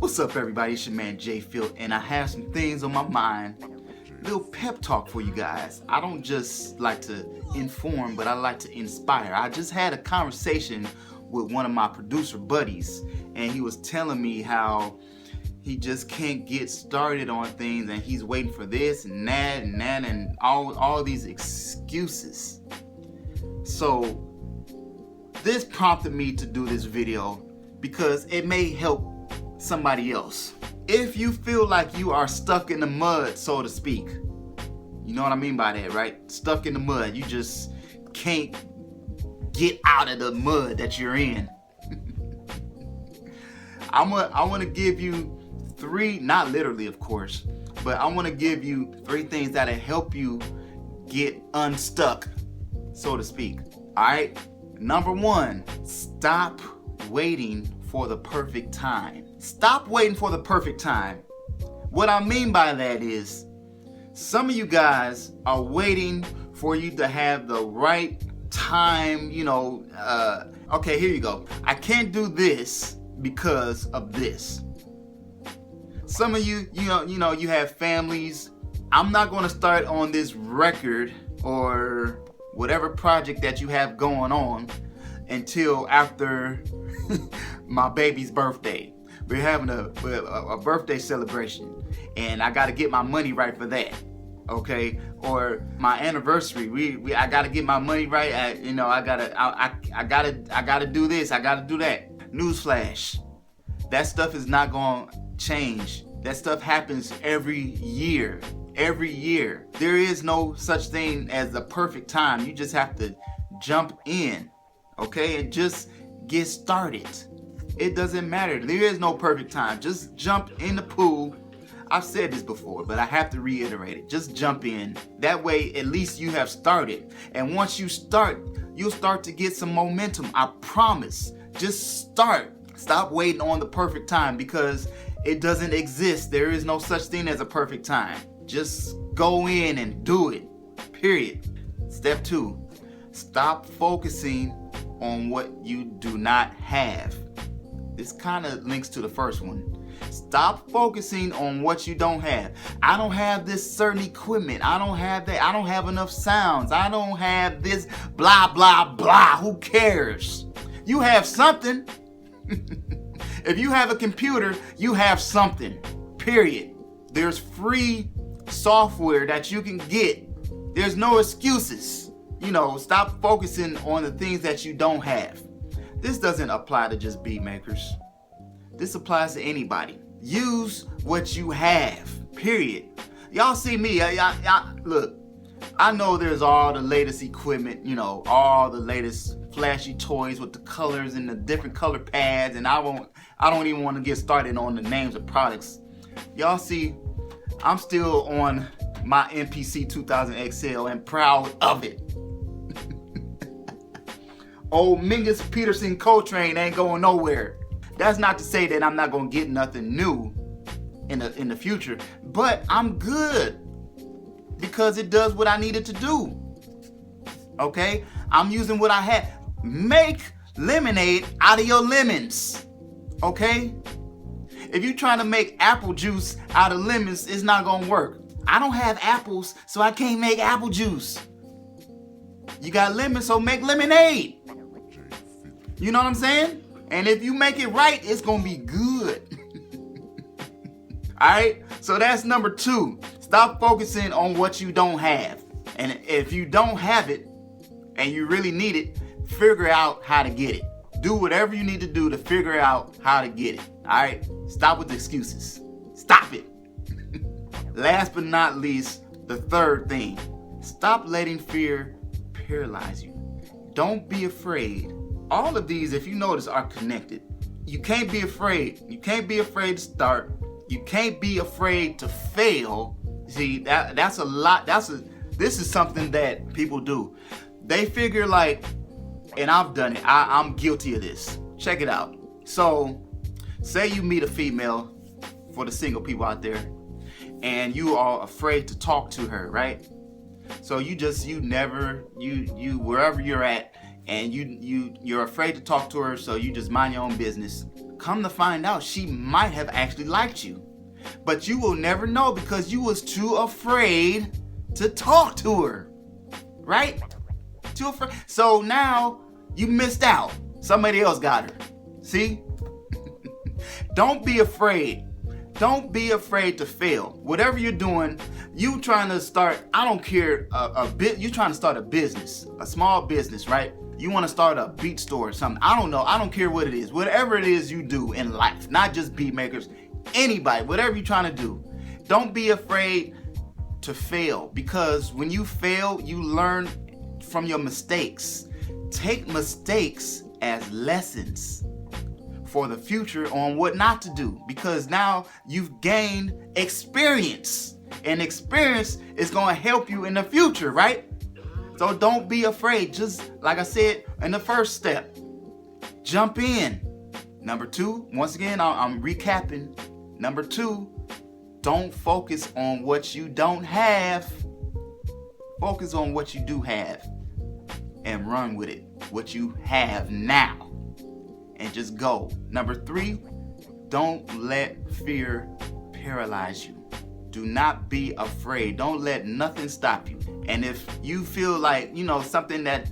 What's up, everybody? It's your man Jay Field, and I have some things on my mind. Little pep talk for you guys. I don't just like to inform, but I like to inspire. I just had a conversation with one of my producer buddies, and he was telling me how he just can't get started on things, and he's waiting for this and that and all these excuses. So this prompted me to do this video because it may help somebody else. If you feel like you are stuck in the mud, so to speak, you know what I mean by that, right? Stuck in the mud. You just can't get out of the mud that you're in. I want to give you three, not literally of course, but I want to give you three things that'll help you get unstuck, so to speak. All right? Number one, stop waiting for the perfect time. Stop waiting for the perfect time. What I mean by that is, some of you guys are waiting for you to have the right time, okay, here you go. I can't do this because of this. Some of you, you have families. I'm not going to start on this record or whatever project that you have going on until after my baby's birthday. We're having a birthday celebration, and I got to get my money right for that, okay? Or my anniversary. I got to get my money right. I gotta do this. I gotta do that. Newsflash: that stuff is not gonna change. That stuff happens every year. Every year. There is no such thing as the perfect time. You just have to jump in, okay, and just get started. It doesn't matter. There is no perfect time. Just jump in the pool. I've said this before, but I have to reiterate it. Just jump in. That way, at least you have started. And once you start, you'll start to get some momentum. I promise. Just start. Stop waiting on the perfect time, because it doesn't exist. There is no such thing as a perfect time. Just go in and do it. Period. Step two, stop focusing on what you do not have. This kind of links to the first one. Stop focusing on what you don't have. I don't have this certain equipment. I don't have that. I don't have enough sounds. I don't have this blah, blah, blah. Who cares? You have something. If you have a computer, you have something. Period. There's free software that you can get. There's no excuses. Stop focusing on the things that you don't have. This doesn't apply to just beat makers. This applies to anybody. Use what you have, period. Y'all see me, look, I know there's all the latest equipment, all the latest flashy toys with the colors and the different color pads, and I don't even want to get started on the names of products. Y'all see, I'm still on my MPC 2000 XL and proud of it. Old Mingus Peterson Coltrane ain't going nowhere. That's not to say that I'm not gonna get nothing new in the future, but I'm good because it does what I needed to do. Okay? I'm using what I had. Make lemonade out of your lemons. Okay? If you're trying to make apple juice out of lemons, it's not gonna work. I don't have apples, so I can't make apple juice. You got lemons, so make lemonade. You know what I'm saying? And if you make it right, it's gonna be good. Alright? So that's number two. Stop focusing on what you don't have. And if you don't have it and you really need it, figure out how to get it. Do whatever you need to do to figure out how to get it. Alright? Stop with the excuses. Stop it. Last but not least, the third thing. Stop letting fear paralyze you. Don't be afraid. All of these, if you notice, are connected. You can't be afraid. You can't be afraid to start. You can't be afraid to fail. See, that's a lot. This is something that people do. They figure like, and I've done it. I'm guilty of this. Check it out. So, say you meet a female, for the single people out there, and you are afraid to talk to her, right? So you wherever you're at, and you're afraid to talk to her, so you just mind your own business. Come to find out, she might have actually liked you, but you will never know because you was too afraid to talk to her, right? Too afraid. So now you missed out. Somebody else got her. See? Don't be afraid. Don't be afraid to fail. Whatever you're doing, you trying to start, I don't care, you're trying to start a business, a small business, right? You want to start a beat store or something. I don't know. I don't care what it is. Whatever it is you do in life, not just beat makers, anybody, whatever you're trying to do. Don't be afraid to fail, because when you fail, you learn from your mistakes. Take mistakes as lessons for the future on what not to do, because now you've gained experience, and experience is going to help you in the future, right? So don't be afraid. Just like I said in the first step, jump in. Number 2, once again, I'm recapping. Number 2, don't focus on what you don't have. Focus on what you do have and run with it. What you have now. And just go. Number 3, don't let fear paralyze you. Do not be afraid. Don't let nothing stop you. And if you feel like, something that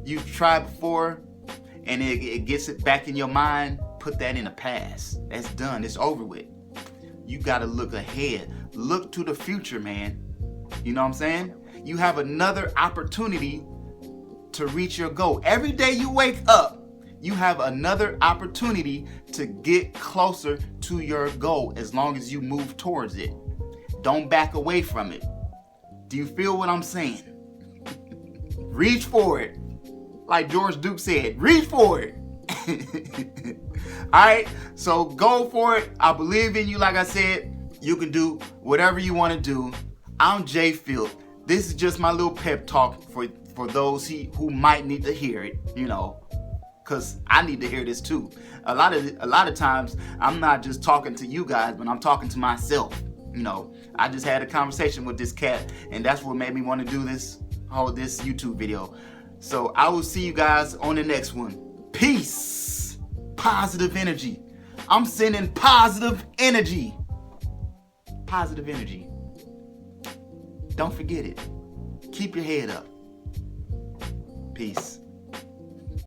you've tried before and it gets it back in your mind, put that in the past. That's done. It's over with. You got to look ahead. Look to the future, man. You know what I'm saying? You have another opportunity to reach your goal. Every day you wake up, you have another opportunity to get closer to your goal as long as you move towards it. Don't back away from it. Do you feel what I'm saying? Reach for it. Like George Duke said, reach for it. Alright, so go for it. I believe in you. Like I said, you can do whatever you want to do. I'm Jay Field. This is just my little pep talk for those who might need to hear it, because I need to hear this too. A lot of times I'm not just talking to you guys, but I'm talking to myself. I just had a conversation with this cat, and that's what made me want to do this YouTube video. So I will see you guys on the next one. Peace. Positive energy. I'm sending positive energy. Positive energy. Don't forget it. Keep your head up. Peace.